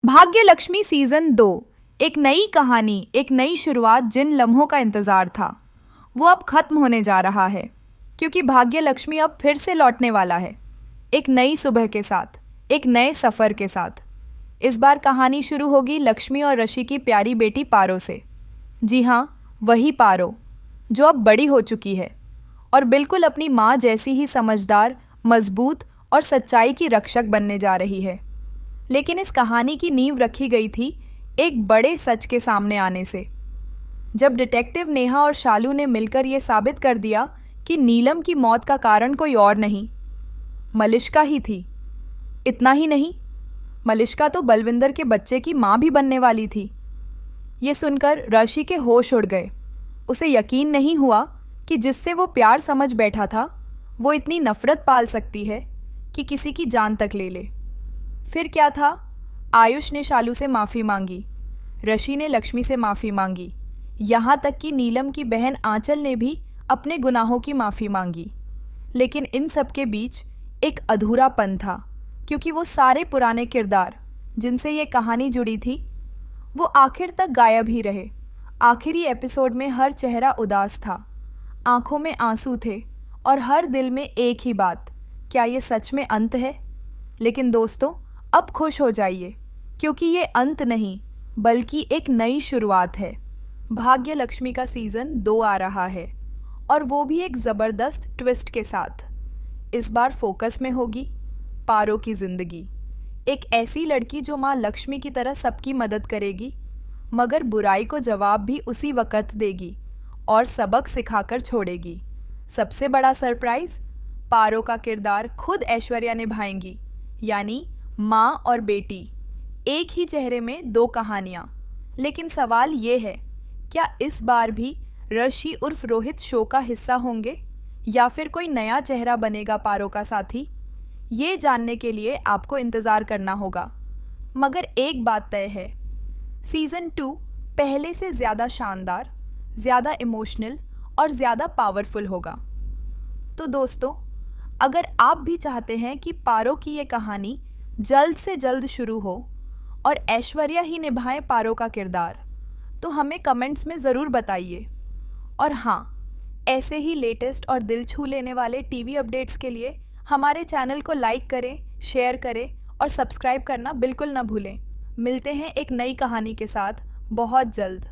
भाग्य लक्ष्मी सीजन 2। एक नई कहानी, एक नई शुरुआत। जिन लम्हों का इंतजार था वो अब खत्म होने जा रहा है, क्योंकि भाग्य लक्ष्मी अब फिर से लौटने वाला है, एक नई सुबह के साथ, एक नए सफर के साथ। इस बार कहानी शुरू होगी लक्ष्मी और ऋषि की प्यारी बेटी पारो से। जी हाँ, वही पारो जो अब बड़ी हो चुकी है और बिल्कुल अपनी माँ जैसी ही समझदार, मजबूत और सच्चाई की रक्षक बनने जा रही है। लेकिन इस कहानी की नींव रखी गई थी एक बड़े सच के सामने आने से, जब डिटेक्टिव नेहा और शालू ने मिलकर ये साबित कर दिया कि नीलम की मौत का कारण कोई और नहीं, मलिष्का ही थी। इतना ही नहीं, मलिष्का तो बलविंदर के बच्चे की माँ भी बनने वाली थी। ये सुनकर ऋषि के होश उड़ गए। उसे यकीन नहीं हुआ कि जिससे वो प्यार समझ बैठा था वो इतनी नफरत पाल सकती है कि किसी की जान तक ले ले। फिर क्या था, आयुष ने शालू से माफ़ी मांगी, ऋषि ने लक्ष्मी से माफ़ी मांगी, यहाँ तक कि नीलम की बहन आंचल ने भी अपने गुनाहों की माफ़ी मांगी। लेकिन इन सब के बीच एक अधूरापन था, क्योंकि वो सारे पुराने किरदार जिनसे ये कहानी जुड़ी थी वो आखिर तक गायब ही रहे। आखिरी एपिसोड में हर चेहरा उदास था, आंखों में आंसू थे और हर दिल में एक ही बात, क्या ये सच में अंत है? लेकिन दोस्तों, अब खुश हो जाइए, क्योंकि ये अंत नहीं बल्कि एक नई शुरुआत है। भाग्य लक्ष्मी का सीज़न 2 आ रहा है, और वो भी एक ज़बरदस्त ट्विस्ट के साथ। इस बार फोकस में होगी पारो की ज़िंदगी, एक ऐसी लड़की जो माँ लक्ष्मी की तरह सबकी मदद करेगी, मगर बुराई को जवाब भी उसी वक्त देगी और सबक सिखाकर छोड़ेगी। सबसे बड़ा सरप्राइज, पारो का किरदार खुद ऐश्वर्या निभाएंगी, यानी माँ और बेटी, एक ही चेहरे में दो कहानियाँ। लेकिन सवाल ये है, क्या इस बार भी ऋषि उर्फ रोहित शो का हिस्सा होंगे या फिर कोई नया चेहरा बनेगा पारो का साथी? ये जानने के लिए आपको इंतज़ार करना होगा। मगर एक बात तय है, सीज़न 2 पहले से ज़्यादा शानदार, ज़्यादा इमोशनल और ज़्यादा पावरफुल होगा। तो दोस्तों, अगर आप भी चाहते हैं कि पारो की ये कहानी जल्द से जल्द शुरू हो और ऐश्वर्या ही निभाए पारो का किरदार, तो हमें कमेंट्स में ज़रूर बताइए। और हाँ, ऐसे ही लेटेस्ट और दिल छू लेने वाले टीवी अपडेट्स के लिए हमारे चैनल को लाइक करें, शेयर करें और सब्सक्राइब करना बिल्कुल ना भूलें। मिलते हैं एक नई कहानी के साथ बहुत जल्द।